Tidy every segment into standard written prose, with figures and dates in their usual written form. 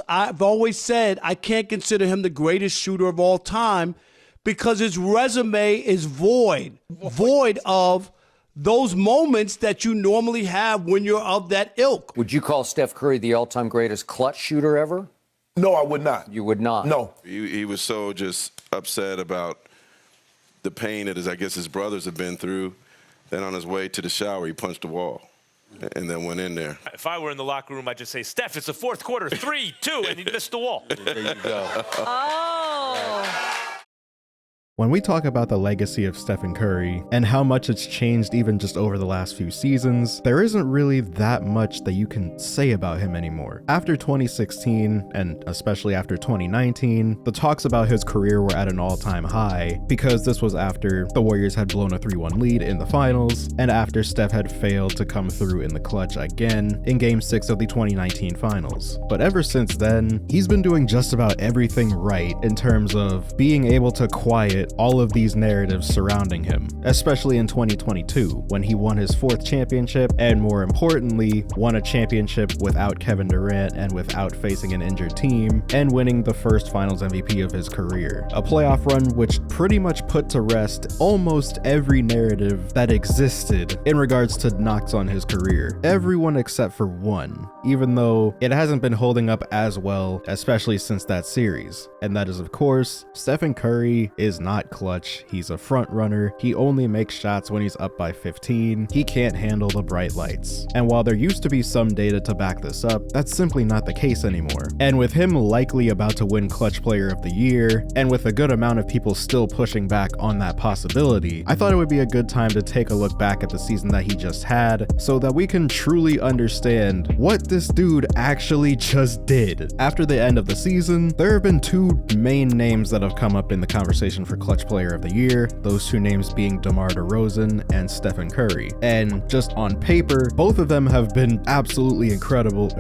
I've always said I can't consider him the greatest shooter of all time because his resume is void of those moments that you normally have when you're of that ilk. Would you call Steph Curry the all-time greatest clutch shooter ever? No, I would not. You would not? No. He was so just upset about the pain that his brothers have been through. Then on his way to the shower, he punched the wall and then went in there. If I were in the locker room, I'd just say, Steph, it's the fourth quarter, 3-2, and he missed the wall. There you go. Oh. When we talk about the legacy of Stephen Curry and how much it's changed even just over the last few seasons, there isn't really that much that you can say about him anymore. After 2016, and especially after 2019, the talks about his career were at an all-time high because this was after the Warriors had blown a 3-1 lead in the finals and after Steph had failed to come through in the clutch again in Game 6 of the 2019 finals. But ever since then, he's been doing just about everything right in terms of being able to quiet all of these narratives surrounding him, especially in 2022 when he won his 4th championship and, more importantly, won a championship without Kevin Durant and without facing an injured team, and winning the first finals MVP of his career. A playoff run which pretty much put to rest almost every narrative that existed in regards to knocks on his career. Everyone except for one, even though it hasn't been holding up as well, especially since that series. And that is, of course, Stephen Curry is not clutch. He's a front runner. He only makes shots when he's up by 15. He can't handle the bright lights. And while there used to be some data to back this up, that's simply not the case anymore. And with him likely about to win Clutch Player of the Year, and with a good amount of people still pushing back on that possibility, I thought it would be a good time to take a look back at the season that he just had so that we can truly understand what this dude actually just did. After the end of the season, there have been 2 main names that have come up in the conversation for Clutch Player of the Year, those 2 names being DeMar DeRozan and Stephen Curry. And just on paper, both of them have been absolutely incredible,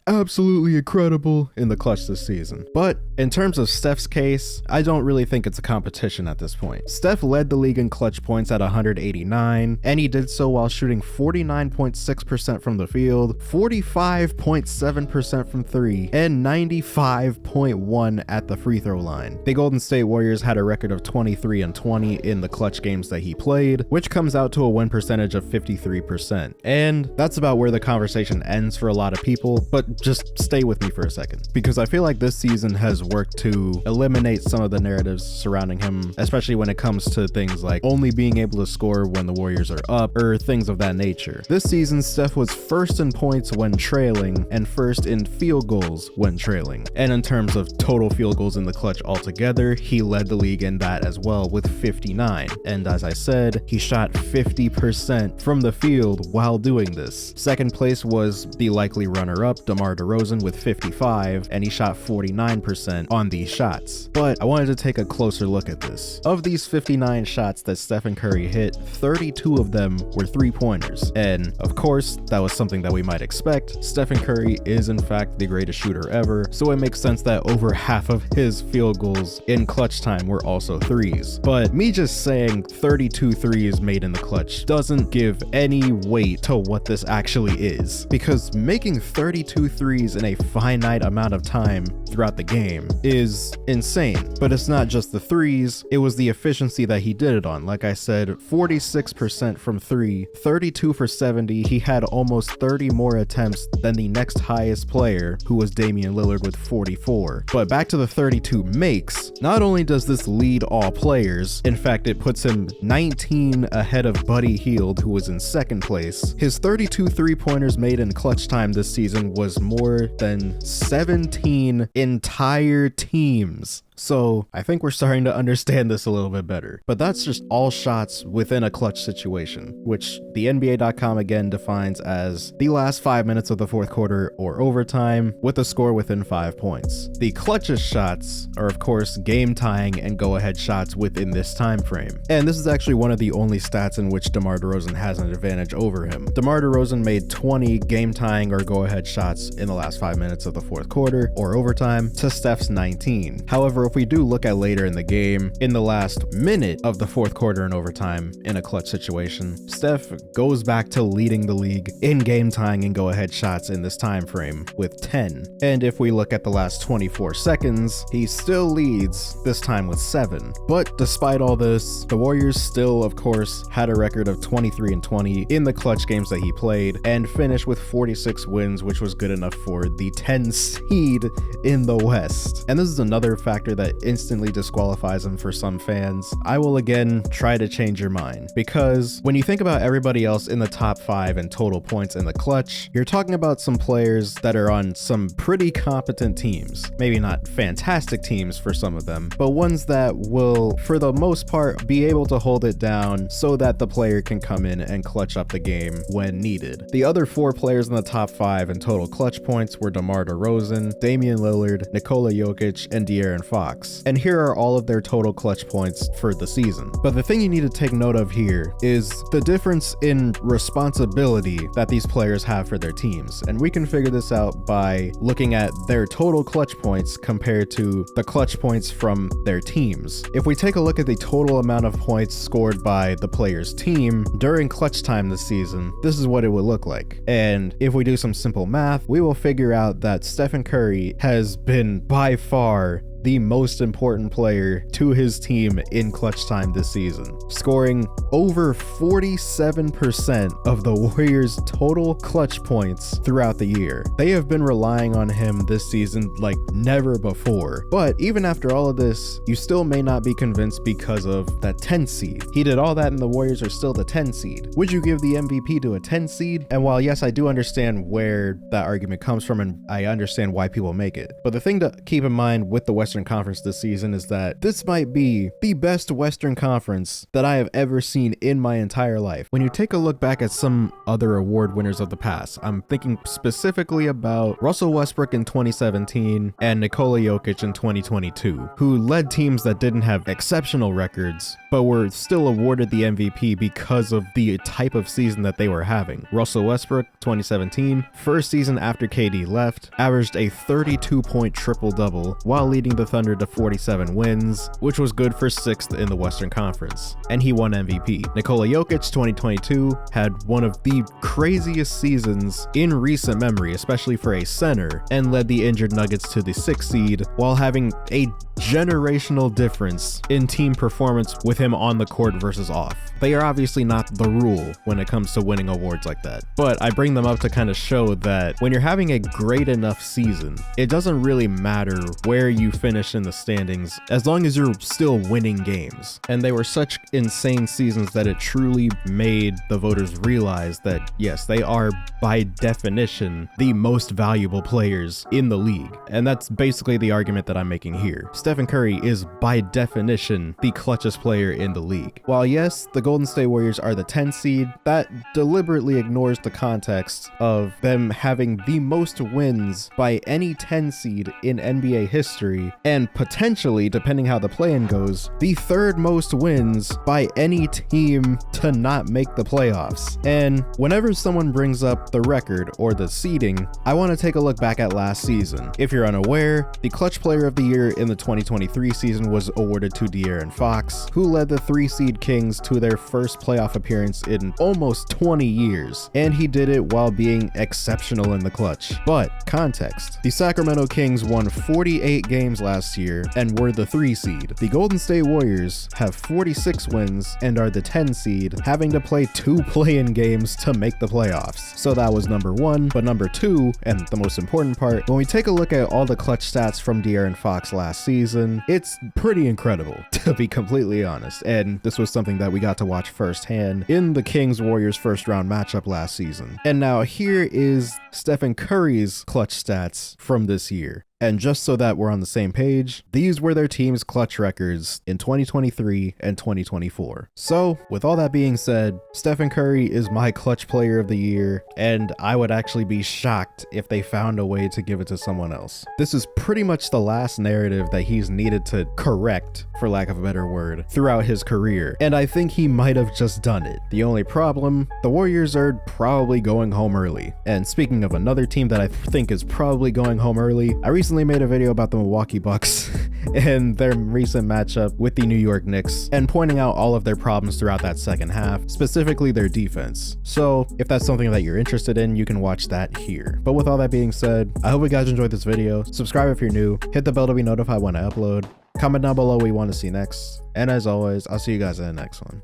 absolutely incredible in the clutch this season. But in terms of Steph's case, I don't really think it's a competition at this point. Steph led the league in clutch points at 189, and he did so while shooting 49.6% from the field, 45.7% from 3, and 95.1 at the free throw line. The Golden State Warriors had a record of 23-20 in the clutch games that he played, which comes out to a win percentage of 53%. And that's about where the conversation ends for a lot of people, but just stay with me for a second, because I feel like this season has worked to eliminate some of the narratives surrounding him, especially when it comes to things like only being able to score when the Warriors are up, or things of that nature. This season, Steph was first in points when trailing, and first in field goals when trailing. And in terms of total field goals in the clutch altogether, he led the league in that as well with 59. And as I said, he shot 50% from the field while doing this. Second place was the likely runner-up, DeMar DeRozan, with 55, and he shot 49% on these shots. But I wanted to take a closer look at this. Of these 59 shots that Stephen Curry hit, 32 of them were 3-pointers. And of course, that was something that we might expect. Stephen Curry is in fact the greatest shooter ever, so it makes sense that over half of his field goals in clutch time were also 3s. But me just saying 32 threes made in the clutch doesn't give any weight to what this actually is, because making 32 threes in a finite amount of time throughout the game is insane. But it's not just the threes, it was the efficiency that he did it on. Like I said, 46% from 3, 32 for 70. He had almost 30 more attempts than the next highest player, who was Damian Lillard with 44. But back to the 32 makes, not only does this lead all players, in fact it puts him 19 ahead of Buddy Hield, who was in second place. His 32 3-pointers made in clutch time this season was more than 17 entire teams. So I think we're starting to understand this a little bit better. But that's just all shots within a clutch situation, which the NBA.com again defines as the last 5 minutes of the fourth quarter or overtime with a score within 5 points. The clutchest shots are of course game tying and go ahead shots within this time frame. And this is actually one of the only stats in which DeMar DeRozan has an advantage over him. DeMar DeRozan made 20 game tying or go ahead shots in the last 5 minutes of the fourth quarter or overtime to Steph's 19. However, However, if we do look at later in the game, in the last minute of the fourth quarter and overtime in a clutch situation, Steph goes back to leading the league in game tying and go ahead shots in this time frame with 10. And if we look at the last 24 seconds, he still leads, this time with 7. But despite all this, the Warriors still, of course, had a record of 23-20 in the clutch games that he played and finished with 46 wins, which was good enough for the 10 seed in the West. And this is another factor that instantly disqualifies him for some fans. I will again try to change your mind, because when you think about everybody else in the top 5 in total points in the clutch, you're talking about some players that are on some pretty competent teams. Maybe not fantastic teams for some of them, but ones that will, for the most part, be able to hold it down so that the player can come in and clutch up the game when needed. The other 4 players in the top 5 in total clutch points were DeMar DeRozan, Damian Lillard, Nikola Jokic, and De'Aaron Fox. And here are all of their total clutch points for the season. But the thing you need to take note of here is the difference in responsibility that these players have for their teams. And we can figure this out by looking at their total clutch points compared to the clutch points from their teams. If we take a look at the total amount of points scored by the player's team during clutch time this season, this is what it would look like. And if we do some simple math, we will figure out that Stephen Curry has been by far the most important player to his team in clutch time this season, scoring over 47% of the Warriors' total clutch points throughout the year. They have been relying on him this season like never before. But even after all of this, you still may not be convinced because of that 10 seed. He did all that and the Warriors are still the 10 seed. Would you give the MVP to a 10 seed? And while yes, I do understand where that argument comes from and I understand why people make it, but the thing to keep in mind with the Western Conference this season is that this might be the best Western Conference that I have ever seen in my entire life. When you take a look back at some other award winners of the past, I'm thinking specifically about Russell Westbrook in 2017 and Nikola Jokic in 2022, who led teams that didn't have exceptional records, but were still awarded the MVP because of the type of season that they were having. Russell Westbrook, 2017, first season after KD left, averaged a 32-point triple-double while leading the Thunder to 47 wins, which was good for 6th in the Western Conference, and he won MVP. Nikola Jokic, 2022, had one of the craziest seasons in recent memory, especially for a center, and led the injured Nuggets to the 6th seed while having a generational difference in team performance with him on the court versus off. They are obviously not the rule when it comes to winning awards like that, but I bring them up to kind of show that when you're having a great enough season, it doesn't really matter where you finish in the standings as long as you're still winning games. And they were such insane seasons that it truly made the voters realize that yes, they are by definition the most valuable players in the league. And that's basically the argument that I'm making here. Stephen Curry is by definition the clutchest player in the league. While yes, the Golden State Warriors are the 10 seed, that deliberately ignores the context of them having the most wins by any 10 seed in NBA history, and potentially, depending how the play-in goes, the 3rd most wins by any team to not make the playoffs. And whenever someone brings up the record or the seeding, I want to take a look back at last season. If you're unaware, the clutch player of the year in the 2023 season was awarded to De'Aaron Fox, who led the 3 seed Kings to their first playoff appearance in almost 20 years, and he did it while being exceptional in the clutch. But context, the Sacramento Kings won 48 games last year and were the 3 seed. The Golden State Warriors have 46 wins and are the 10 seed, having to play 2 play-in games to make the playoffs. So that was number 1, but number 2, and the most important part, when we take a look at all the clutch stats from De'Aaron Fox last season, it's pretty incredible, to be completely honest. And this was something that we got to watch firsthand in the Kings-Warriors first round matchup last season. And now here is Stephen Curry's clutch stats from this year. And just so that we're on the same page, these were their team's clutch records in 2023 and 2024. So, with all that being said, Stephen Curry is my clutch player of the year, and I would actually be shocked if they found a way to give it to someone else. This is pretty much the last narrative that he's needed to correct, for lack of a better word, throughout his career, and I think he might have just done it. The only problem, the Warriors are probably going home early. And speaking of another team that I think is probably going home early, I recently made a video about the Milwaukee Bucks in their recent matchup with the New York Knicks and pointing out all of their problems throughout that second half, specifically their defense. So if that's something that you're interested in, you can watch that here. But with all that being said, I hope you guys enjoyed this video. Subscribe if you're new, hit the bell to be notified when I upload, comment down below what you want to see next, and as always, I'll see you guys in the next one.